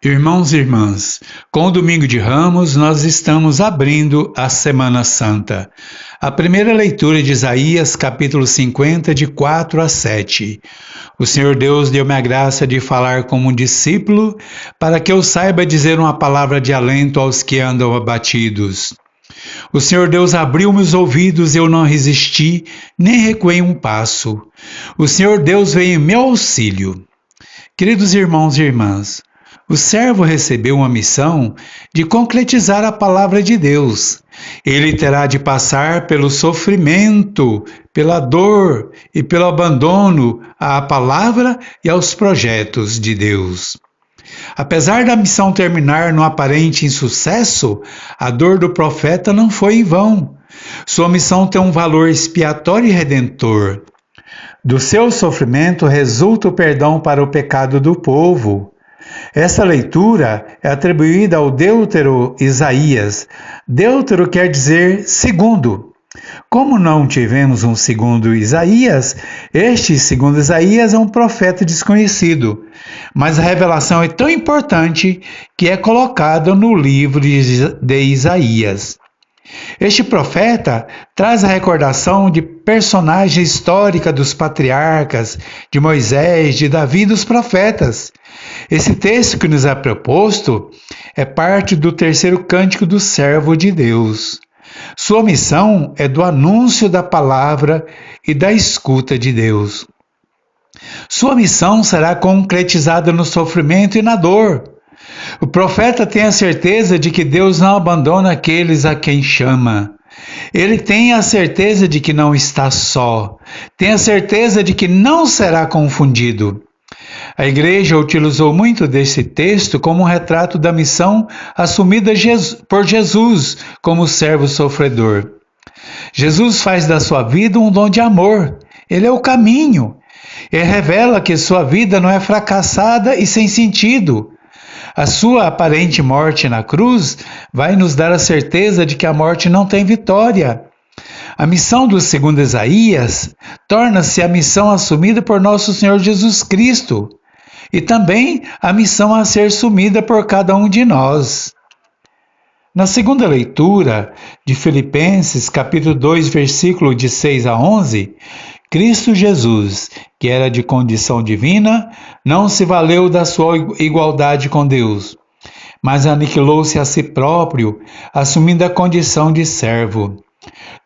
Irmãos e irmãs, com o Domingo de Ramos, nós estamos abrindo a Semana Santa. A primeira leitura de Isaías, capítulo 50, de 4 a 7. O Senhor Deus deu-me a graça de falar como um discípulo, para que eu saiba dizer uma palavra de alento aos que andam abatidos. O Senhor Deus abriu-me os ouvidos e eu não resisti, nem recuei um passo. O Senhor Deus veio em meu auxílio. Queridos irmãos e irmãs, o servo recebeu uma missão de concretizar a palavra de Deus. Ele terá de passar pelo sofrimento, pela dor e pelo abandono à palavra e aos projetos de Deus. Apesar da missão terminar no aparente insucesso, a dor do profeta não foi em vão. Sua missão tem um valor expiatório e redentor. Do seu sofrimento resulta o perdão para o pecado do povo. Essa leitura é atribuída ao Deutero Isaías. Deutero quer dizer segundo. Como não tivemos um segundo Isaías, este segundo Isaías é um profeta desconhecido. Mas a revelação é tão importante que é colocada no livro de Isaías. Este profeta traz a recordação de personagem histórica dos patriarcas, de Moisés, de Davi e dos profetas. Esse texto que nos é proposto é parte do terceiro cântico do servo de Deus. Sua missão é do anúncio da palavra e da escuta de Deus. Sua missão será concretizada no sofrimento e na dor. O profeta tem a certeza de que Deus não abandona aqueles a quem chama. Ele tem a certeza de que não está só. Tem a certeza de que não será confundido. A igreja utilizou muito desse texto como um retrato da missão assumida por Jesus como servo sofredor. Jesus faz da sua vida um dom de amor. Ele é o caminho. Ele revela que sua vida não é fracassada e sem sentido. A sua aparente morte na cruz vai nos dar a certeza de que a morte não tem vitória. A missão do segundo Isaías torna-se a missão assumida por nosso Senhor Jesus Cristo e também a missão a ser assumida por cada um de nós. Na segunda leitura de Filipenses, capítulo 2, versículo de 6 a 11, Cristo Jesus, que era de condição divina, não se valeu da sua igualdade com Deus, mas aniquilou-se a si próprio, assumindo a condição de servo.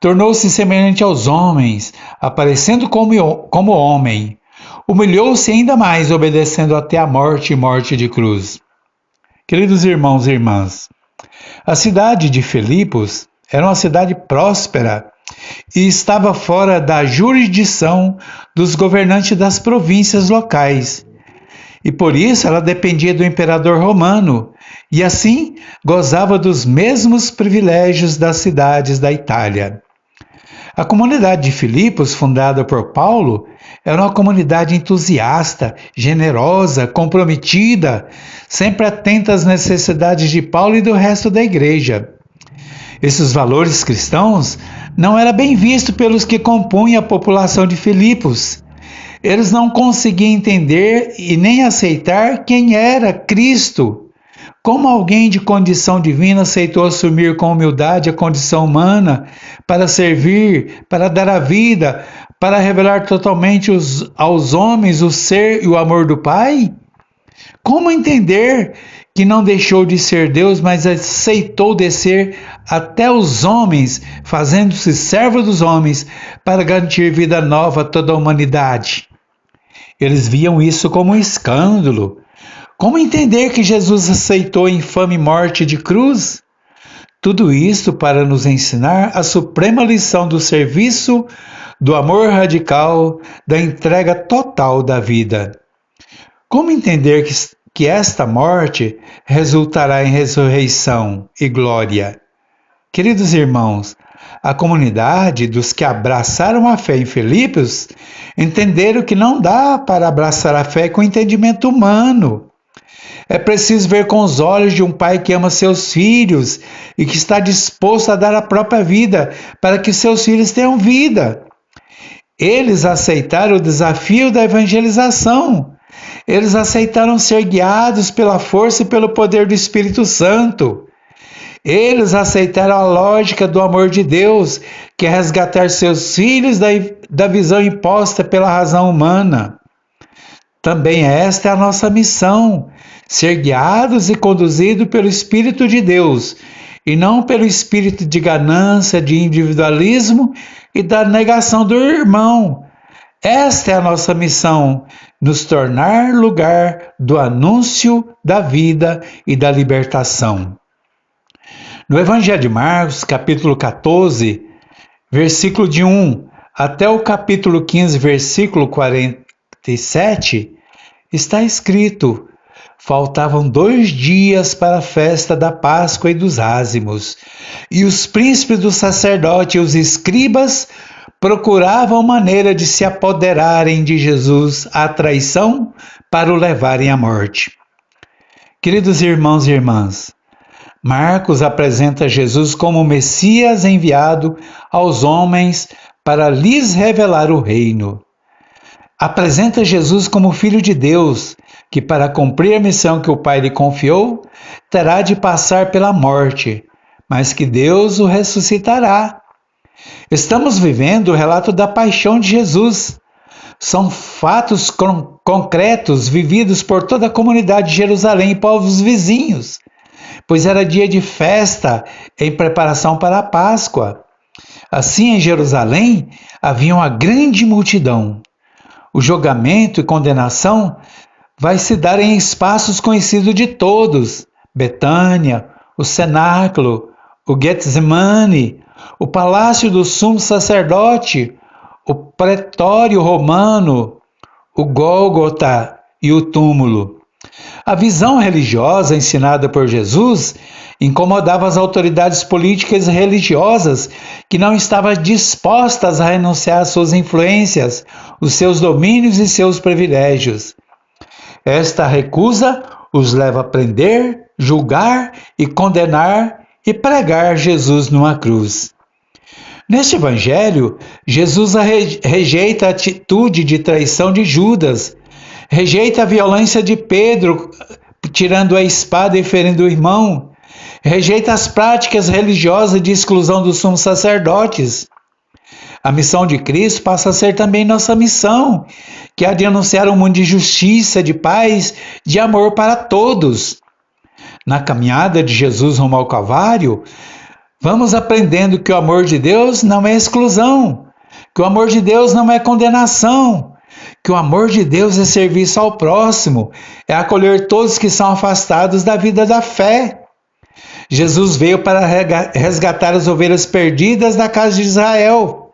Tornou-se semelhante aos homens, aparecendo como homem. Humilhou-se ainda mais, obedecendo até a morte e morte de cruz. Queridos irmãos e irmãs, a cidade de Filipos era uma cidade próspera e estava fora da jurisdição dos governantes das províncias locais. E por isso ela dependia do imperador romano e assim gozava dos mesmos privilégios das cidades da Itália. A comunidade de Filipos, fundada por Paulo, era uma comunidade entusiasta, generosa, comprometida, sempre atenta às necessidades de Paulo e do resto da igreja. Esses valores cristãos não eram bem vistos pelos que compunham a população de Filipos. Eles não conseguiam entender e nem aceitar quem era Cristo. Como alguém de condição divina aceitou assumir com humildade a condição humana para servir, para dar a vida, para revelar totalmente aos homens o ser e o amor do Pai? Como entender que não deixou de ser Deus, mas aceitou descer até os homens, fazendo-se servo dos homens, para garantir vida nova a toda a humanidade? Eles viam isso como um escândalo. Como entender que Jesus aceitou a infame morte de cruz? Tudo isso para nos ensinar a suprema lição do serviço, do amor radical, da entrega total da vida. Como entender que esta morte resultará em ressurreição e glória? Queridos irmãos, a comunidade dos que abraçaram a fé em Filipos entenderam que não dá para abraçar a fé com entendimento humano. É preciso ver com os olhos de um pai que ama seus filhos e que está disposto a dar a própria vida para que seus filhos tenham vida. Eles aceitaram o desafio da evangelização. Eles aceitaram ser guiados pela força e pelo poder do Espírito Santo. Eles aceitaram a lógica do amor de Deus, que é resgatar seus filhos da visão imposta pela razão humana. Também esta é a nossa missão, ser guiados e conduzidos pelo Espírito de Deus, e não pelo espírito de ganância, de individualismo e da negação do irmão. Esta é a nossa missão, nos tornar lugar do anúncio da vida e da libertação. No Evangelho de Marcos, capítulo 14, versículo de 1 até o capítulo 15, versículo 47, está escrito: faltavam 2 dias para a festa da Páscoa e dos ázimos, e os príncipes dos sacerdotes e os escribas procuravam maneira de se apoderarem de Jesus à traição para o levarem à morte. Queridos irmãos e irmãs, Marcos apresenta Jesus como o Messias enviado aos homens para lhes revelar o reino. Apresenta Jesus como Filho de Deus, que para cumprir a missão que o Pai lhe confiou, terá de passar pela morte, mas que Deus o ressuscitará. Estamos vivendo o relato da paixão de Jesus. São fatos concretos vividos por toda a comunidade de Jerusalém e povos vizinhos, pois era dia de festa em preparação para a Páscoa. Assim, em Jerusalém, havia uma grande multidão. O julgamento e condenação vai se dar em espaços conhecidos de todos: Betânia, o cenáculo, o Getsemane, o palácio do sumo sacerdote, o pretório romano, o Gólgota e o túmulo. A visão religiosa ensinada por Jesus incomodava as autoridades políticas e religiosas que não estavam dispostas a renunciar às suas influências, os seus domínios e seus privilégios. Esta recusa os leva a prender, julgar e condenar e pregar Jesus numa cruz. Neste evangelho, Jesus rejeita a atitude de traição de Judas, rejeita a violência de Pedro, tirando a espada e ferindo o irmão, rejeita as práticas religiosas de exclusão dos sumos sacerdotes. A missão de Cristo passa a ser também nossa missão, que é a de anunciar um mundo de justiça, de paz, de amor para todos. Na caminhada de Jesus rumo ao Calvário, vamos aprendendo que o amor de Deus não é exclusão, que o amor de Deus não é condenação, que o amor de Deus é serviço ao próximo, é acolher todos que são afastados da vida da fé. Jesus veio para resgatar as ovelhas perdidas da casa de Israel.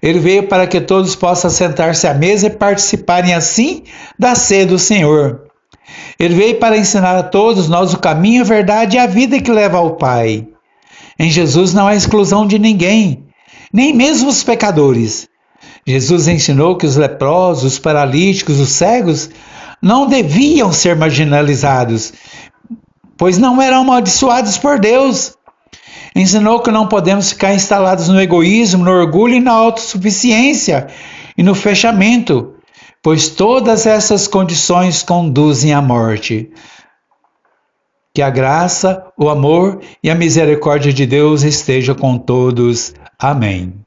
Ele veio para que todos possam sentar-se à mesa e participarem assim da ceia do Senhor. Ele veio para ensinar a todos nós o caminho, a verdade e a vida que leva ao Pai. Em Jesus não há exclusão de ninguém, nem mesmo os pecadores. Jesus ensinou que os leprosos, os paralíticos, os cegos não deviam ser marginalizados, pois não eram amaldiçoados por Deus. Ensinou que não podemos ficar instalados no egoísmo, no orgulho e na autossuficiência e no fechamento, pois todas essas condições conduzem à morte. Que a graça, o amor e a misericórdia de Deus estejam com todos. Amém.